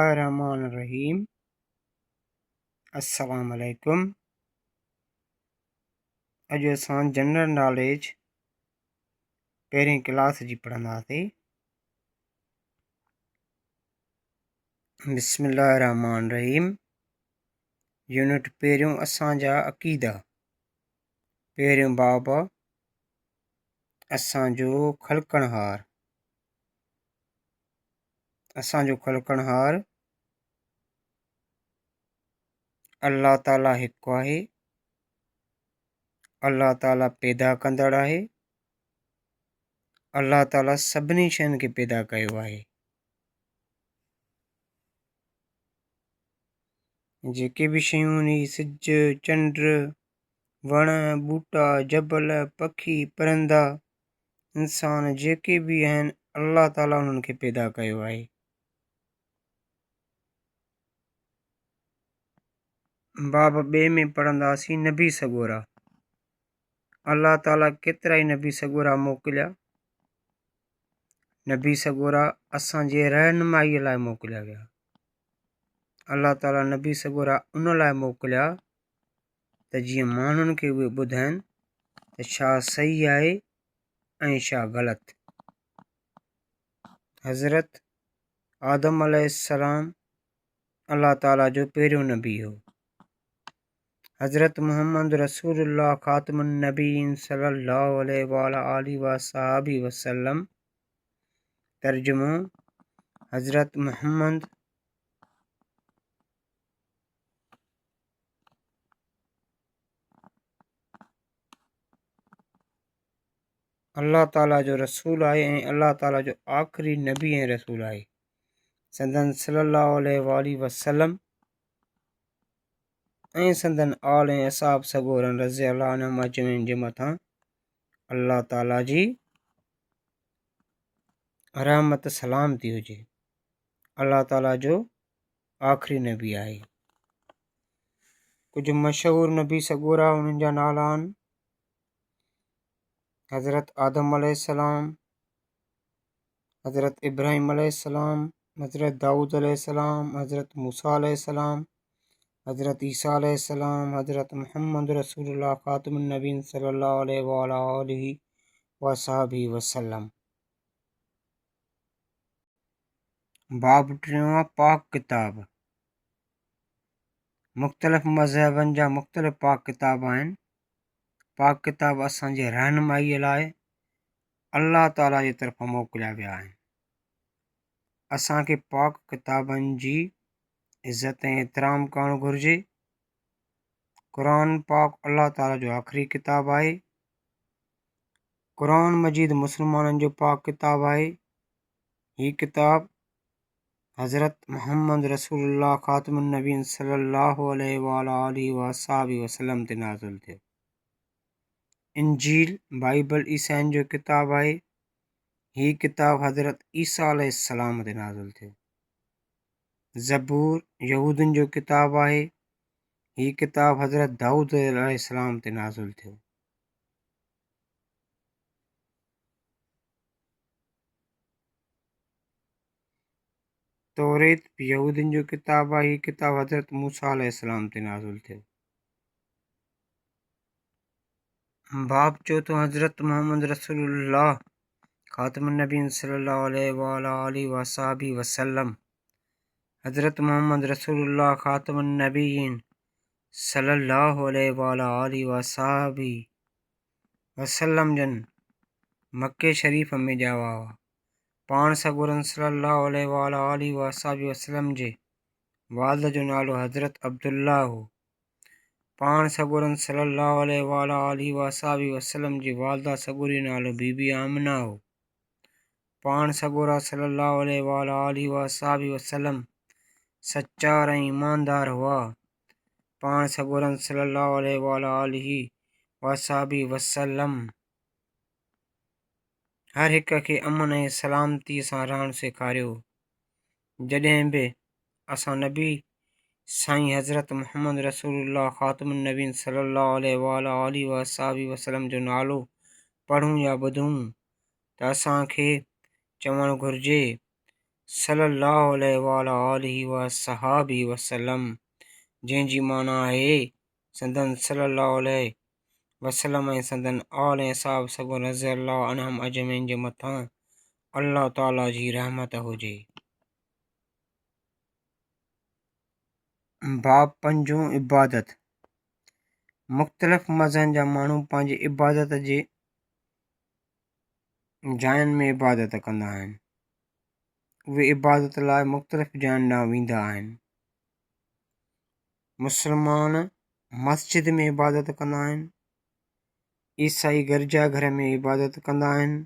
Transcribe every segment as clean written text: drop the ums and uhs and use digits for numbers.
बिस्मिल्लाहिर्रहमानिर्रहीम। अस्सलाम वालेकुम। अॼु असां जनरल नॉलेज पहिरीं क्लास जी पढ़ंदासीं। बिस्मिल्लाहिर्रहमानिर्रहीम। यूनिट पहिरियों असांजा अक़ीदा। पहिरियों बाब असांजो ख़लकणहार। असांजो ख़लकणहार अल्लाह ताला हिकु आहे। अल्लाह ताला पैदा कंदड़ आहे। अल्लाह ताला सभिनी शयुनि खे पैदा कयो आहे। जेके बि शयूं आहिनि, सिज चंड वण ॿूटा जबल पखी परिंदा इंसान जेके बि आहिनि, अल्लाह ताला उन्हनि खे पैदा कयो आहे। बाब ॿिए में पढ़ंदासीं नबी सॻोरा। अल्लाह ताला केतिरा ई नबी सॻोरा मोकिलिया। नबी सॻोरा असांजे रहनुमाईअ लाइ मोकिलिया विया। अल्लाह ताला नबी सॻोरा उन लाइ मोकिलिया त जीअं माण्हुनि खे उहे ॿुधाइनि त छा सही आहे ऐं छा ग़लति। हज़रत आदम अलैहिस्सलाम अल्लाह ताला जो पहिरियों नबी हो। हज़रत मुहम्मद रसूलुल्लाह ख़ातमुन नबीयीन सल्लल्लाहु अलैहि वसल्लम। तर्जुमो: हज़रत मुहम्मद अल्लाह ताला जो रसूल आहे ऐं अल्लाह ताला जो आख़िरी नबी ऐं रसूल आहे। संदन सल्लल्लाहु अलैहि वसल्लम ऐं संदन आल ऐं असाब सॻोरनि रज़ी अल्लाह अन्हुम अजमईन जे मथां अल्लाह ताला जी रहमत सलामती हुजे। अल्लाह ताला जो आख़िरी नबी आहे। कुझु मशहूरु नबी सॻोरा उन्हनि जा नाला आहिनि: हज़रत आदम अलैहिस्सलाम, हज़रत इब्राहिम अलैहिस्सलाम, हज़रत दाऊद अलैहिस्सलाम, हज़रत मूसा अलैहिस्सलाम, हज़रत ईसा अलैहिस्सलाम, हज़रत मुहम्मद रसूलुल्लाह ख़ातमुन नबीयीन सल्लल्लाहु अलैहि वसल्लम। बाब टियों पाक किताब। मुख़्तलिफ़ मज़हबनि जा मुख़्तलिफ़ पाक किताब आहिनि। पाक किताब असांजे रहनुमाईअ लाइ अल्लाह ताला जी तरफ़ां मोकिलिया विया आहिनि। असांखे पाक किताबनि जी इज़त ऐं एतिराम करणु घुरिजे। क़ुरान पाक अल्लाह ताला जो आख़िरी किताब आहे। क़ुरान मजीद मुस्लमाननि जो पाक किताब आहे। हीअ किताब हज़रत मुहम्मद रसूलुल्लाह ख़ातमुन नबीयीन सल्लल्लाहु अलैहि वसल्लम ते नाज़िल थियो। इंजील बाइबल ईसाइनि जो किताब आहे। हीअ किताब हज़रत ईसा अलैहिस्सलाम ते नाज़िल थियो। ज़बूर यहूदियुनि जो किताब आहे। हीअ किताब हज़रत दाऊद अलैहिस्सलाम ते नाज़िल थियो। तौरेत यहूदियुनि जो किताब आहे। हीअ किताब हज़रत मूसा अलैहिस्सलाम ते नाज़िल थियो। बाब चौथों हज़रत मुहम्मद रसूलुल्लाह ख़ातमुन नबीयीन सल्लल्लाहु अलैहि वसल्लम। हज़रत मुहम्मद रसूलुल्लाह ख़ातमुन नबीयीन सल्लल्लाहु अलैहि वसल्लम जन मक्के शरीफ़ में ॼावा हुआ। पाण सॻोरनि सल्लल्लाहु अलैहि वसल्लम जे वालिद जो नालो हज़रत अब्दुल्ला हो। पाण सॻोरनि सल्लल्लाहु अलैहि वसल्लम जी वालिदा सॻोरी नालो बीबी आमिना हो। पाण सॻोरा सल्लल्लाहु अलैहि वसल्लम सचार ऐं ईमानदार हुआ। पाण सॻोरनि सल्लल्लाहु अलैहि वसल्लम हर हिक खे अमन ऐं सलामतीअ सां रहणु सेखारियो। जॾहिं बि असां नबी साईं हज़रत मुहम्मद रसूलुल्लाह ख़ातमुन नबीयीन सल्लल्लाहु अलैहि वसल्लम जो नालो पढ़ूं या ॿुधूं त असांखे चवणु घुरिजे सल्लल्लाहु अलैहि वसहाबी वसल्लम, जंहिंजी माना आहे संदन सल्लल्लाहु अलैहि वसल्लम ऐं संदन आल ऐं साहब सभु रज़ियल्लाहु अन्हुम अजमईन जे मथां अल्लाह ताला जी रहमत हुजे। बाब पंजों, इबादत। मुख़्तलिफ़ मज़हबनि जा माण्हू पंहिंजे इबादत जे जायुनि में इबादत कंदा आहिनि। उहे इबादत लाइ मुख़्तलिफ़ जायुनि ॾांहुं वेंदा आहिनि। मुस्लमान मस्जिद में इबादत कंदा आहिनि, ईसाई गिरजाघर में इबादत कंदा आहिनि,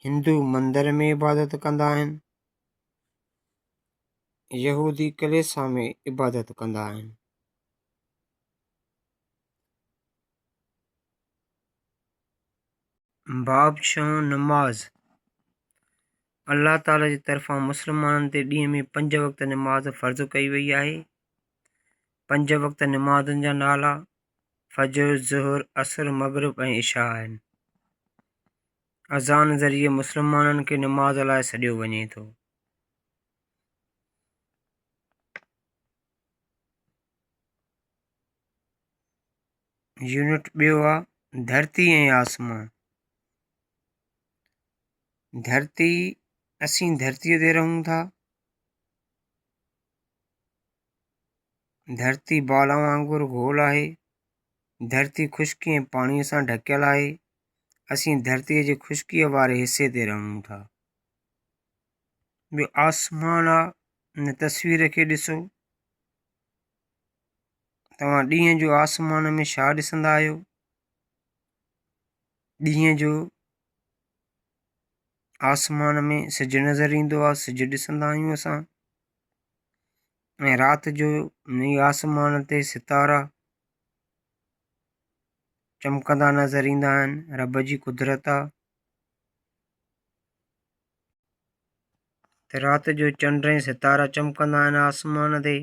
हिंदू मंदर में इबादत कंदा आहिनि, यहूदी कलीसिया में इबादत कंदा आहिनि। बाब छहों, नमाज़। अल्लाह ताला जी तरफ़ां मुस्लमाननि ते ॾींहं में 5 वक़्त नमाज़ फ़र्ज़ु कई वई आहे। 5 वक़्त नमाज़ुनि जा नाला फजर, ज़ुहर, असर, मग़रिब ऐं इशा आहिनि। अज़ान ज़रिए मुस्लमाननि खे नमाज़ लाइ सॾियो वञे थो। यूनिट ॿियो आहे धरती ऐं आसमान। धरती, असीं धरतीअ ते रहूं था। धरती बाला वांगुरु गोल आहे। धरती ख़ुश्की ऐं पाणीअ सां ढकियल आहे। असीं धरतीअ जे ख़ुश्कीअ वारे हिसे ते रहूं था। ॿियो आसमान आहे, हिन तस्वीर खे ॾिसो। तव्हां ॾींहं जो आसमान में छा ॾिसंदा आहियो? ॾींहं जो आसमान में सिज नज़र ईंदो आहे, सिज ॾिसंदा आहियूं असां। ऐं राति जो आसमान ते सितारा चमकंदा नज़र ईंदा आहिनि। रब जी कुदरत आहे। त राति जो चंड ऐं सितारा चमकंदा आहिनि आसमान ते।